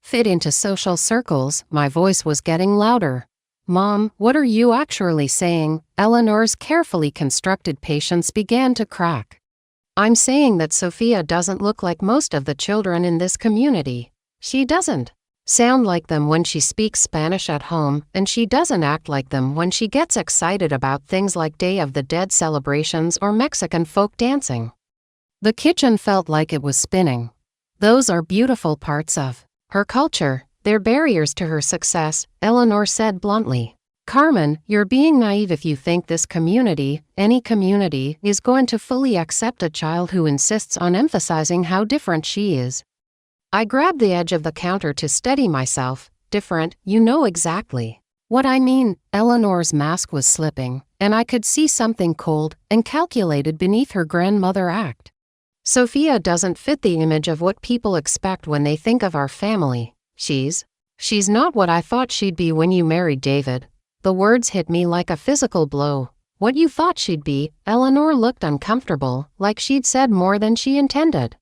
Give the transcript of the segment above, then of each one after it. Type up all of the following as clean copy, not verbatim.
fit into social circles. My voice was getting louder. "Mom, what are you actually saying?" Eleanor's carefully constructed patience began to crack. "I'm saying that Sophia doesn't look like most of the children in this community. She doesn't sound like them when she speaks Spanish at home, and she doesn't act like them when she gets excited about things like Day of the Dead celebrations or Mexican folk dancing." The kitchen felt like it was spinning. "Those are beautiful parts of her culture. They're barriers to her success," Eleanor said bluntly. "Carmen, you're being naive if you think this community, any community, is going to fully accept a child who insists on emphasizing how different she is." I grabbed the edge of the counter to steady myself. "Different, you know exactly what I mean." Eleanor's mask was slipping, and I could see something cold and calculated beneath her grandmother act. "Sophia doesn't fit the image of what people expect when they think of our family. She's not what I thought she'd be when you married David." The words hit me like a physical blow. "What you thought she'd be?" Eleanor looked uncomfortable, like she'd said more than she intended.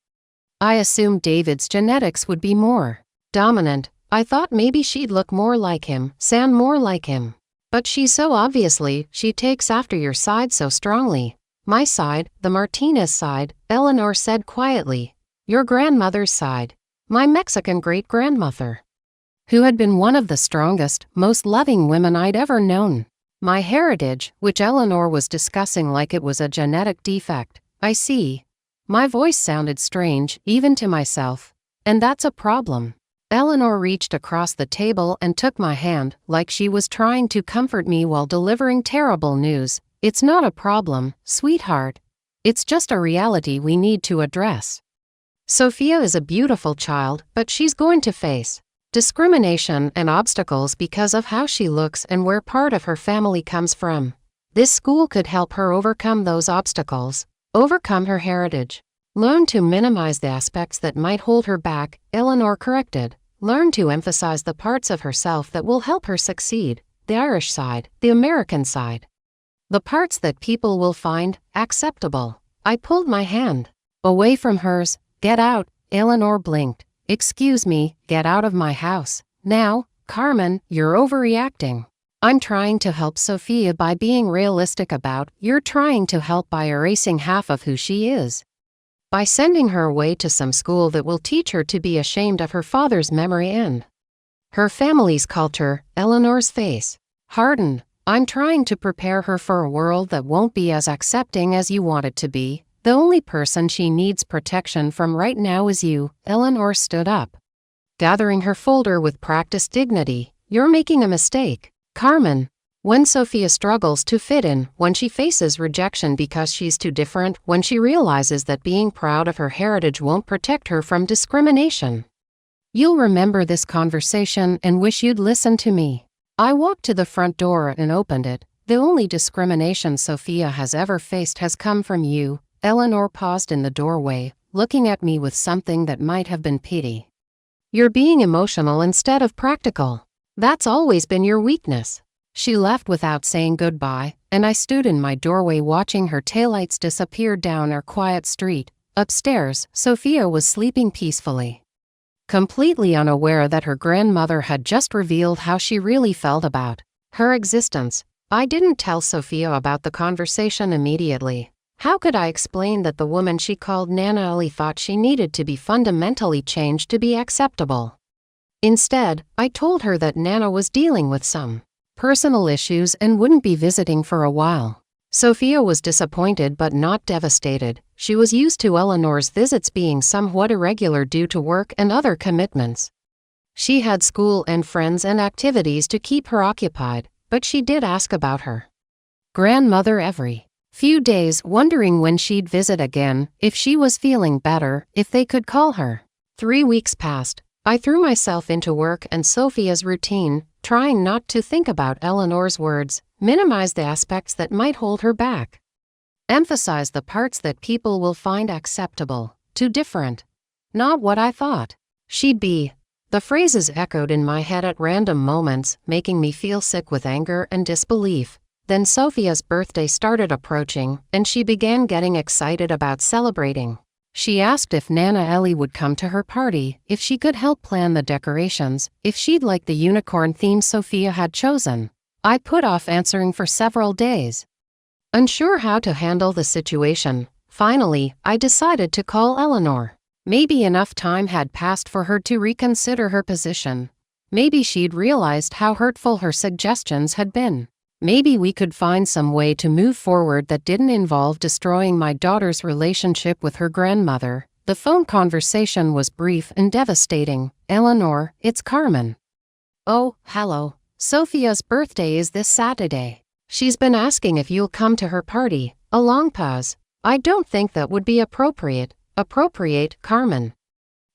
"I assumed David's genetics would be more dominant. I thought maybe she'd look more like him, sound more like him. But she takes after your side so strongly." "My side, the Martinez side," Eleanor said quietly. "Your grandmother's side. My Mexican great-grandmother, who had been one of the strongest, most loving women I'd ever known. My heritage, which Eleanor was discussing like it was a genetic defect." "I see." My voice sounded strange, even to myself. "And that's a problem." Eleanor reached across the table and took my hand, like she was trying to comfort me while delivering terrible news. "It's not a problem, sweetheart. It's just a reality we need to address. Sophia is a beautiful child, but she's going to face discrimination and obstacles because of how she looks and where part of her family comes from. This school could help her overcome those obstacles, overcome her heritage. Learn to minimize the aspects that might hold her back," Eleanor corrected. "Learn to emphasize the parts of herself that will help her succeed, the Irish side, the American side. The parts that people will find acceptable." I pulled my hand away from hers. "Get out," Eleanor blinked. "Excuse me, get out of my house. Now, Carmen, you're overreacting. I'm trying to help Sophia by being realistic about you're trying to help by erasing half of who she is. By sending her away to some school that will teach her to be ashamed of her father's memory and her family's culture." Eleanor's face hardened. "I'm trying to prepare her for a world that won't be as accepting as you want it to be. The only person she needs protection from right now is you." Eleanor stood up, gathering her folder with practiced dignity. "You're making a mistake, Carmen. When Sophia struggles to fit in, when she faces rejection because she's too different, when she realizes that being proud of her heritage won't protect her from discrimination, you'll remember this conversation and wish you'd listened to me." I walked to the front door and opened it. "The only discrimination Sophia has ever faced has come from you." Eleanor paused in the doorway, looking at me with something that might have been pity. "You're being emotional instead of practical. That's always been your weakness." She left without saying goodbye, and I stood in my doorway watching her taillights disappear down our quiet street. Upstairs, Sophia was sleeping peacefully, completely unaware that her grandmother had just revealed how she really felt about her existence. I didn't tell Sophia about the conversation immediately. How could I explain that the woman she called Nana Ali thought she needed to be fundamentally changed to be acceptable? Instead, I told her that Nana was dealing with some personal issues and wouldn't be visiting for a while. Sophia was disappointed but not devastated. She was used to Eleanor's visits being somewhat irregular due to work and other commitments. She had school and friends and activities to keep her occupied, but she did ask about her grandmother every few days, wondering when she'd visit again, if she was feeling better, if they could call her. 3 weeks passed. I threw myself into work and Sophia's routine, trying not to think about Eleanor's words, minimize the aspects that might hold her back, emphasize the parts that people will find acceptable, too different, not what I thought she'd be. The phrases echoed in my head at random moments, making me feel sick with anger and disbelief. Then Sophia's birthday started approaching, and she began getting excited about celebrating. She asked if Nana Ellie would come to her party, if she could help plan the decorations, if she'd like the unicorn theme Sophia had chosen. I put off answering for several days, unsure how to handle the situation. Finally, I decided to call Eleanor. Maybe enough time had passed for her to reconsider her position. Maybe she'd realized how hurtful her suggestions had been. Maybe we could find some way to move forward that didn't involve destroying my daughter's relationship with her grandmother. The phone conversation was brief and devastating. "Eleanor, it's Carmen." "Oh, hello. Sophia's birthday is this Saturday. She's been asking if you'll come to her party." A long pause. "I don't think that would be appropriate." "Appropriate, Carmen?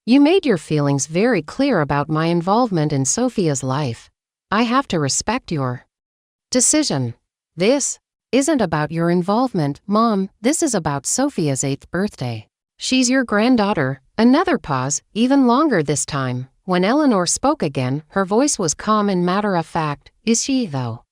You made your feelings very clear about my involvement in Sophia's life. I have to respect your decision. This isn't about your involvement, Mom. This is about Sophia's 8th birthday. She's your granddaughter." Another pause, even longer this time. When Eleanor spoke again, her voice was calm and matter-of-fact. "Is she, though?"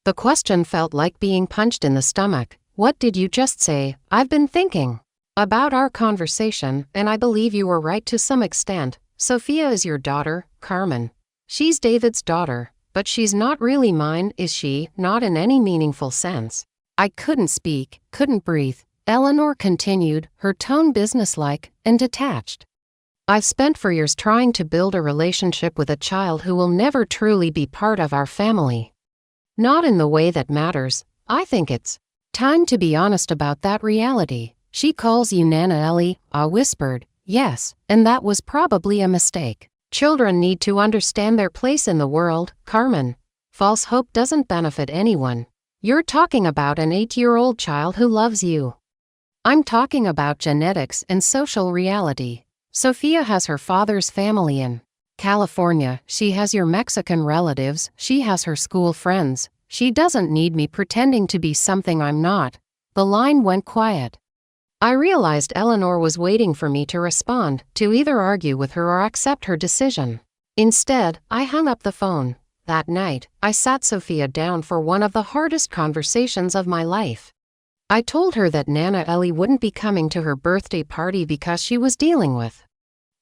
The question felt like being punched in the stomach. "What did you just say?" "I've been thinking about our conversation, and I believe you were right to some extent. Sophia is your daughter, Carmen. She's David's daughter. But she's not really mine, is she? Not in any meaningful sense." I couldn't speak, couldn't breathe. Eleanor continued, her tone businesslike and detached. "I've spent 4 years trying to build a relationship with a child who will never truly be part of our family. Not in the way that matters. I think it's time to be honest about that reality." "She calls you Nana Ellie," I whispered. "Yes, and that was probably a mistake. Children need to understand their place in the world, Carmen. False hope doesn't benefit anyone. You're talking about an 8-year-old child who loves you. I'm talking about genetics and social reality. Sophia has her father's family in California. She has your Mexican relatives. She has her school friends. She doesn't need me pretending to be something I'm not." The line went quiet. I realized Eleanor was waiting for me to respond, to either argue with her or accept her decision. Instead, I hung up the phone. That night, I sat Sophia down for one of the hardest conversations of my life. I told her that Nana Ellie wouldn't be coming to her birthday party because she was dealing with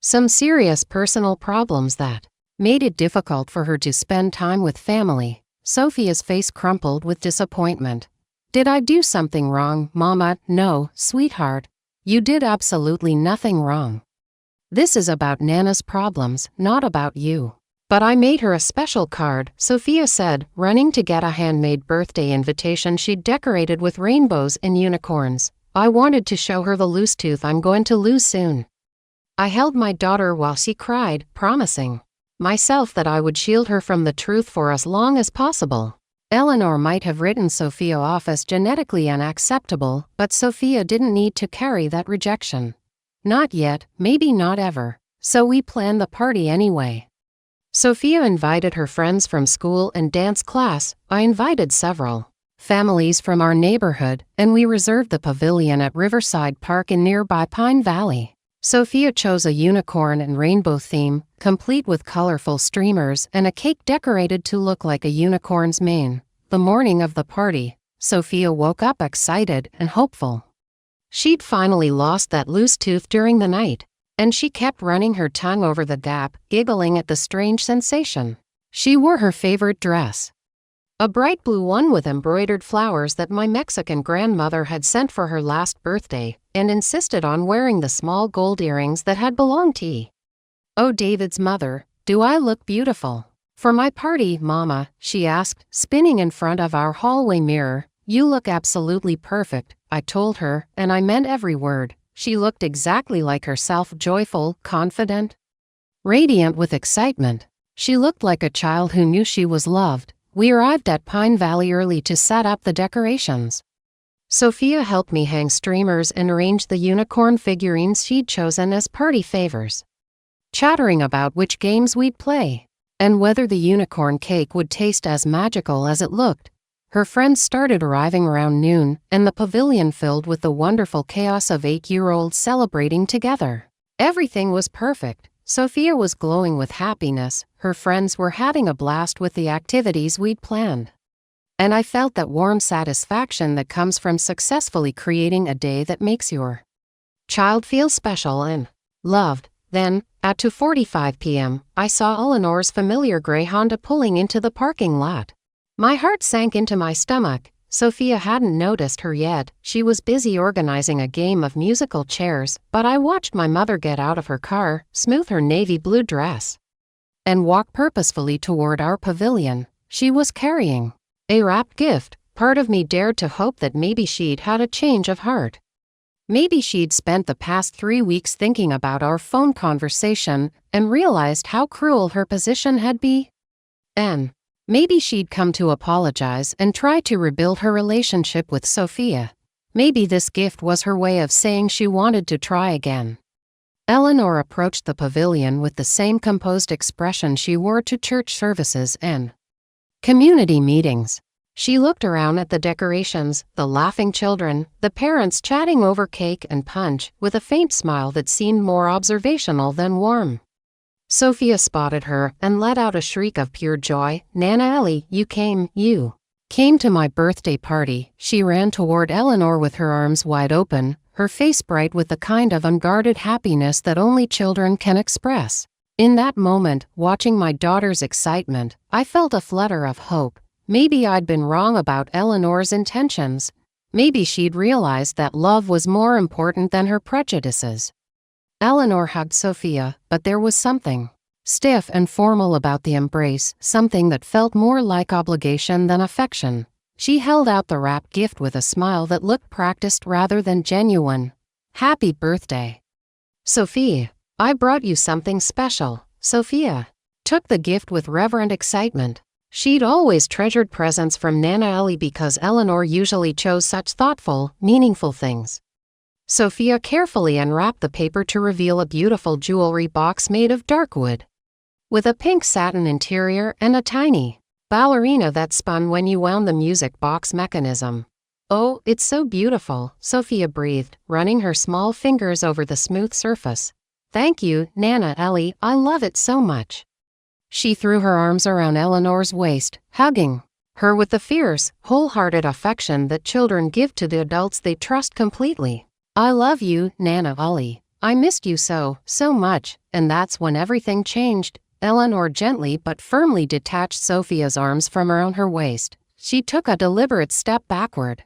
some serious personal problems that made it difficult for her to spend time with family. Sophia's face crumpled with disappointment. "Did I do something wrong, Mama?" "No, sweetheart. You did absolutely nothing wrong. This is about Nana's problems, not about you." "But I made her a special card," Sophia said, running to get a handmade birthday invitation she'd decorated with rainbows and unicorns. "I wanted to show her the loose tooth I'm going to lose soon." I held my daughter while she cried, promising myself that I would shield her from the truth for as long as possible. Eleanor might have written Sophia off as genetically unacceptable, but Sophia didn't need to carry that rejection. Not yet, maybe not ever. So we planned the party anyway. Sophia invited her friends from school and dance class. I invited several families from our neighborhood, and we reserved the pavilion at Riverside Park in nearby Pine Valley. Sophia chose a unicorn and rainbow theme, complete with colorful streamers and a cake decorated to look like a unicorn's mane. The morning of the party, Sophia woke up excited and hopeful. She'd finally lost that loose tooth during the night, and she kept running her tongue over the gap, giggling at the strange sensation. She wore her favorite dress, a bright blue one with embroidered flowers that my Mexican grandmother had sent for her last birthday, and insisted on wearing the small gold earrings that had belonged to David's mother. "Do I look beautiful for my party, Mama?" she asked, spinning in front of our hallway mirror. "You look absolutely perfect," I told her, and I meant every word. She looked exactly like herself, joyful, confident, radiant with excitement. She looked like a child who knew she was loved. We arrived at Pine Valley early to set up the decorations. Sophia helped me hang streamers and arrange the unicorn figurines she'd chosen as party favors, chattering about which games we'd play, and whether the unicorn cake would taste as magical as it looked. Her friends started arriving around noon, and the pavilion filled with the wonderful chaos of 8-year-olds celebrating together. Everything was perfect. Sophia was glowing with happiness, her friends were having a blast with the activities we'd planned. And I felt that warm satisfaction that comes from successfully creating a day that makes your child feel special and loved. Then, at 2:45 p.m., I saw Eleanor's familiar gray Honda pulling into the parking lot. My heart sank into my stomach. Sophia hadn't noticed her yet. She was busy organizing a game of musical chairs, but I watched my mother get out of her car, smooth her navy blue dress, and walk purposefully toward our pavilion. She was carrying a wrapped gift. Part of me dared to hope that maybe she'd had a change of heart. Maybe she'd spent the past 3 weeks thinking about our phone conversation and realized how cruel her position had been. And maybe she'd come to apologize and try to rebuild her relationship with Sophia. Maybe this gift was her way of saying she wanted to try again. Eleanor approached the pavilion with the same composed expression she wore to church services and community meetings. She looked around at the decorations, the laughing children, the parents chatting over cake and punch, with a faint smile that seemed more observational than warm. Sophia spotted her and let out a shriek of pure joy. "Nana Ellie, you came to my birthday party." She ran toward Eleanor with her arms wide open, her face bright with the kind of unguarded happiness that only children can express. In that moment, watching my daughter's excitement, I felt a flutter of hope. Maybe I'd been wrong about Eleanor's intentions. Maybe she'd realized that love was more important than her prejudices. Eleanor hugged Sophia, but there was something stiff and formal about the embrace, something that felt more like obligation than affection. She held out the wrapped gift with a smile that looked practiced rather than genuine. "Happy birthday, Sophia. I brought you something special." Sophia took the gift with reverent excitement. She'd always treasured presents from Nana Ellie because Eleanor usually chose such thoughtful, meaningful things. Sophia carefully unwrapped the paper to reveal a beautiful jewelry box made of dark wood, with a pink satin interior and a tiny ballerina that spun when you wound the music box mechanism. "Oh, it's so beautiful," Sophia breathed, running her small fingers over the smooth surface. "Thank you, Nana Ellie, I love it so much." She threw her arms around Eleanor's waist, hugging her with the fierce, wholehearted affection that children give to the adults they trust completely. "I love you, Nana Ellie. I missed you so much." And that's when everything changed. Eleanor gently but firmly detached Sophia's arms from around her waist. She took a deliberate step backward,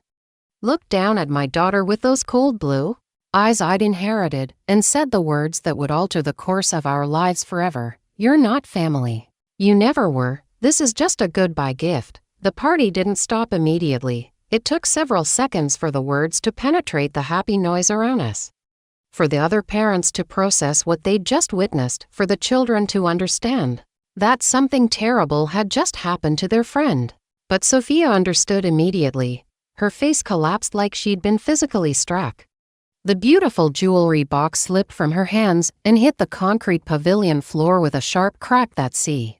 looked down at my daughter with those cold blue eyes I'd inherited, and said the words that would alter the course of our lives forever. "You're not family. You never were. This is just a goodbye gift." The party didn't stop immediately. It took several seconds for the words to penetrate the happy noise around us, for the other parents to process what they'd just witnessed, for the children to understand that something terrible had just happened to their friend. But Sophia understood immediately. Her face collapsed like she'd been physically struck. The beautiful jewelry box slipped from her hands and hit the concrete pavilion floor with a sharp crack that seemed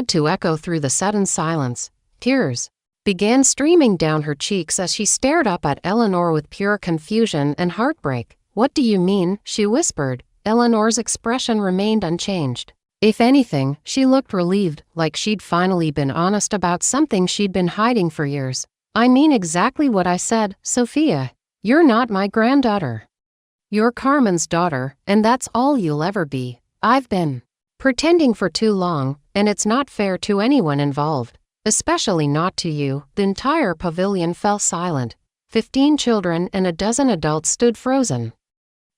to echo through the sudden silence. Tears began streaming down her cheeks as she stared up at Eleanor with pure confusion and heartbreak. "What do you mean?" she whispered. Eleanor's expression remained unchanged. If anything, she looked relieved, like she'd finally been honest about something she'd been hiding for years. "I mean exactly what I said, Sophia. You're not my granddaughter. You're Carmen's daughter, and that's all you'll ever be. I've been pretending for too long, and it's not fair to anyone involved, especially not to you." The entire pavilion fell silent. 15 children and a dozen adults stood frozen,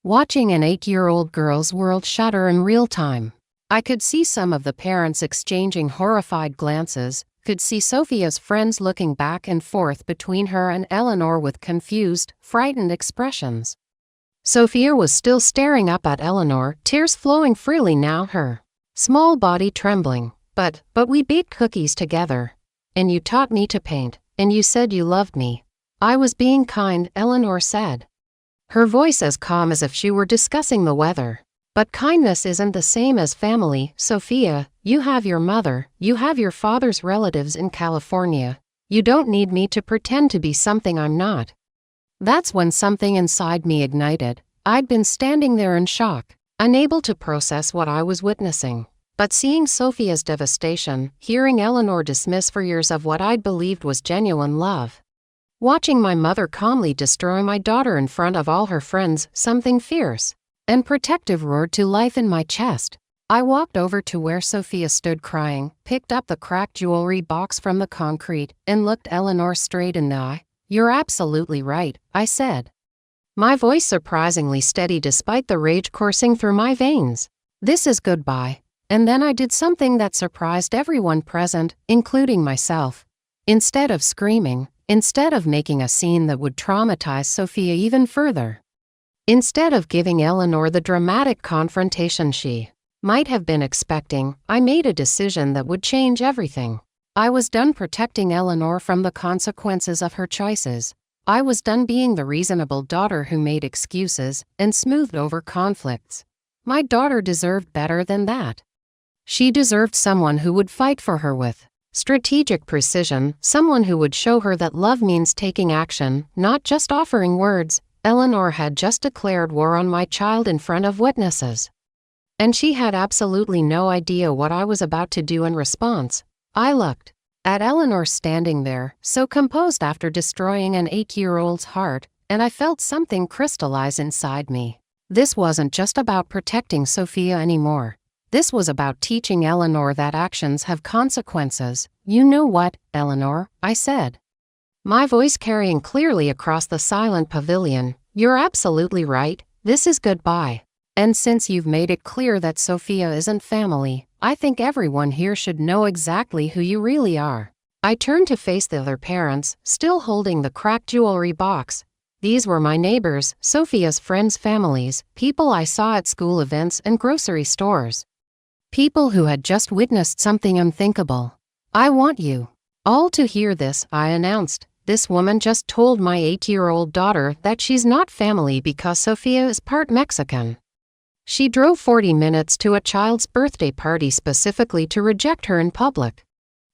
watching an 8-year-old girl's world shatter in real time. I could see some of the parents exchanging horrified glances, could see Sophia's friends looking back and forth between her and Eleanor with confused, frightened expressions. Sophia was still staring up at Eleanor, tears flowing freely now, her small body trembling. But we baked cookies together. And you taught me to paint, and you said you loved me." "I was being kind," Eleanor said, her voice as calm as if she were discussing the weather. "But kindness isn't the same as family, Sophia. You have your mother, you have your father's relatives in California. You don't need me to pretend to be something I'm not." That's when something inside me ignited. I'd been standing there in shock, unable to process what I was witnessing. But seeing Sophia's devastation, hearing Eleanor dismiss for years of what I'd believed was genuine love, Watching my mother calmly destroy my daughter in front of all her friends, something fierce and protective roared to life in my chest. I walked over to where Sophia stood crying, picked up the cracked jewelry box from the concrete, and looked Eleanor straight in the eye. "You're absolutely right," I said, my voice surprisingly steady despite the rage coursing through my veins. "This is goodbye." And then I did something that surprised everyone present, including myself. Instead of screaming, instead of making a scene that would traumatize Sophia even further, instead of giving Eleanor the dramatic confrontation she might have been expecting, I made a decision that would change everything. I was done protecting Eleanor from the consequences of her choices. I was done being the reasonable daughter who made excuses and smoothed over conflicts. My daughter deserved better than that. She deserved someone who would fight for her with strategic precision, someone who would show her that love means taking action, not just offering words. Eleanor had just declared war on my child in front of witnesses, and she had absolutely no idea what I was about to do in response. I looked at Eleanor standing there, so composed after destroying an 8-year-old's heart, and I felt something crystallize inside me. This wasn't just about protecting Sophia anymore. This was about teaching Eleanor that actions have consequences. "You know what, Eleanor?" I said, my voice carrying clearly across the silent pavilion. "You're absolutely right. This is goodbye. And since you've made it clear that Sophia isn't family, I think everyone here should know exactly who you really are." I turned to face the other parents, still holding the cracked jewelry box. These were my neighbors, Sophia's friends' families, people I saw at school events and grocery stores. People who had just witnessed something unthinkable. "I want you all to hear this," I announced. "This woman just told my 8-year-old daughter that she's not family because Sophia is part Mexican. She drove 40 minutes to a child's birthday party specifically to reject her in public."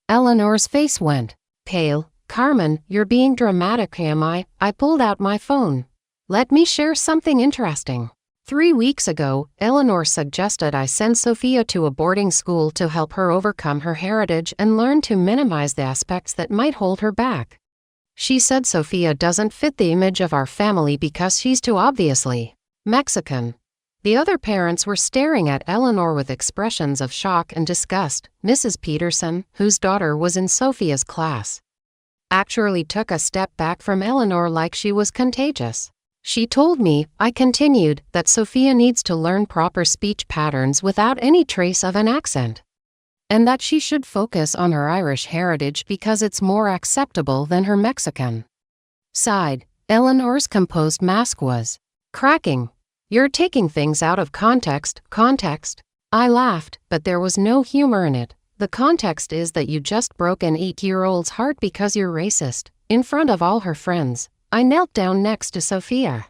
Eleanor's face went pale. "Carmen, you're being dramatic, am I?" I pulled out my phone. "Let me share something interesting. 3 weeks ago, Eleanor suggested I send Sophia to a boarding school to help her overcome her heritage and learn to minimize the aspects that might hold her back. She said Sophia doesn't fit the image of our family because she's too obviously Mexican." The other parents were staring at Eleanor with expressions of shock and disgust. Mrs. Peterson, whose daughter was in Sophia's class, actually took a step back from Eleanor like she was contagious. "She told me," I continued, "that Sophia needs to learn proper speech patterns without any trace of an accent, and that she should focus on her Irish heritage because it's more acceptable than her Mexican side." Eleanor's composed mask was cracking. "You're taking things out of context." I laughed, but there was no humor in it. "The context is that you just broke an 8-year-old's heart because you're racist, in front of all her friends." I knelt down next to Sophia,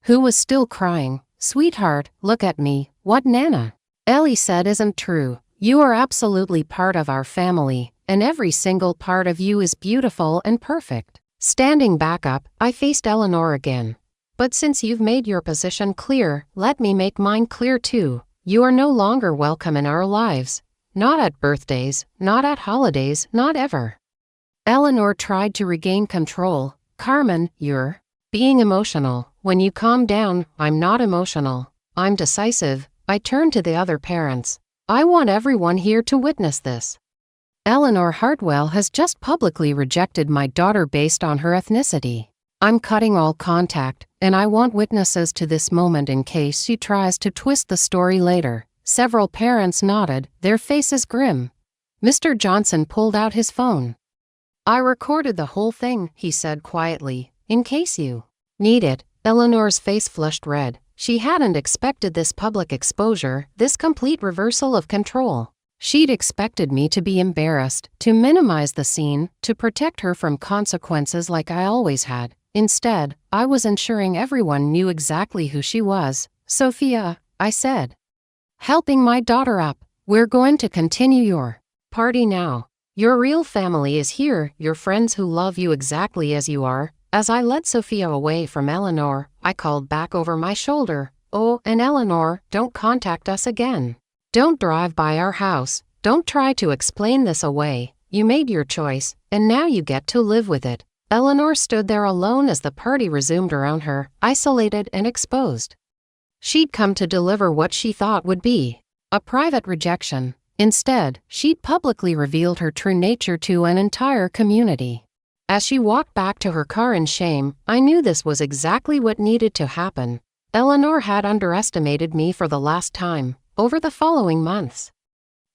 who was still crying. "Sweetheart, look at me. What Nana Ellie said isn't true. You are absolutely part of our family, and every single part of you is beautiful and perfect." Standing back up, I faced Eleanor again. "But since you've made your position clear, let me make mine clear too. You are no longer welcome in our lives. Not at birthdays, not at holidays, not ever." Eleanor tried to regain control. "Carmen, you're being emotional. When you calm down." "I'm not emotional. I'm decisive." I turned to the other parents. "I want everyone here to witness this. Eleanor Hartwell has just publicly rejected my daughter based on her ethnicity. I'm cutting all contact, and I want witnesses to this moment in case she tries to twist the story later." Several parents nodded, their faces grim. Mr. Johnson pulled out his phone. "I recorded the whole thing," he said quietly, "in case you need it." Eleanor's face flushed red. She hadn't expected this public exposure, this complete reversal of control. She'd expected me to be embarrassed, to minimize the scene, to protect her from consequences like I always had. Instead, I was ensuring everyone knew exactly who she was. "Sophia," I said, helping my daughter up, "we're going to continue your party now. Your real family is here, your friends who love you exactly as you are." As I led Sophia away from Eleanor, I called back over my shoulder, "Oh, and Eleanor, don't contact us again. Don't drive by our house. Don't try to explain this away. You made your choice, and now you get to live with it." Eleanor stood there alone as the party resumed around her, isolated and exposed. She'd come to deliver what she thought would be a private rejection. Instead, she'd publicly revealed her true nature to an entire community. As she walked back to her car in shame, I knew this was exactly what needed to happen. Eleanor had underestimated me for the last time. Over the following months,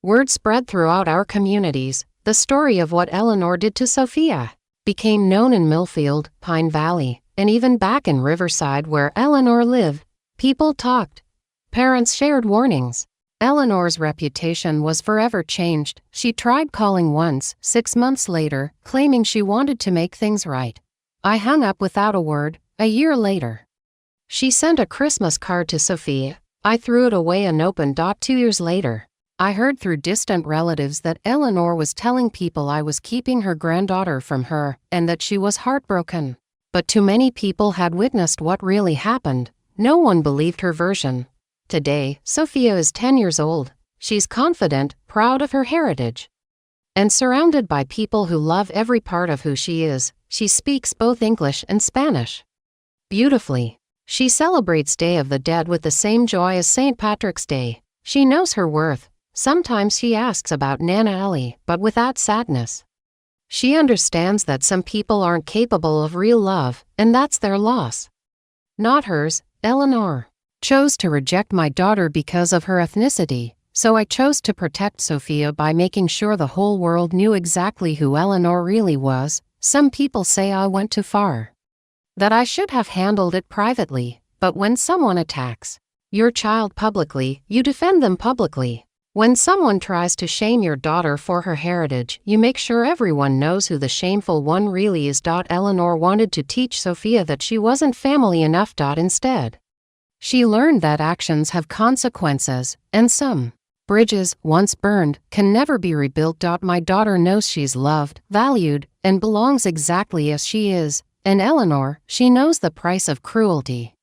word spread throughout our communities. The story of what Eleanor did to Sophia became known in Millfield, Pine Valley, and even back in Riverside where Eleanor lived. People talked. Parents shared warnings. Eleanor's reputation was forever changed. She tried calling once, 6 months later, claiming she wanted to make things right. I hung up without a word. A year later, she sent a Christmas card to Sophia. I threw it away unopened. 2 years later, I heard through distant relatives that Eleanor was telling people I was keeping her granddaughter from her and that she was heartbroken. But too many people had witnessed what really happened. No one believed her version. Today, Sophia is 10 years old. She's confident, proud of her heritage, and surrounded by people who love every part of who she is. She speaks both English and Spanish beautifully. She celebrates Day of the Dead with the same joy as St. Patrick's Day. She knows her worth. Sometimes she asks about Nana Ellie, but without sadness. She understands that some people aren't capable of real love, and that's their loss. Not hers. Eleanor chose to reject my daughter because of her ethnicity, so I chose to protect Sophia by making sure the whole world knew exactly who Eleanor really was. Some people say I went too far, that I should have handled it privately, but when someone attacks your child publicly, you defend them publicly. When someone tries to shame your daughter for her heritage, you make sure everyone knows who the shameful one really is. Eleanor wanted to teach Sophia that she wasn't family enough. Instead, she learned that actions have consequences, and some bridges, once burned, can never be rebuilt. My daughter knows she's loved, valued, and belongs exactly as she is. And Eleanor, she knows the price of cruelty.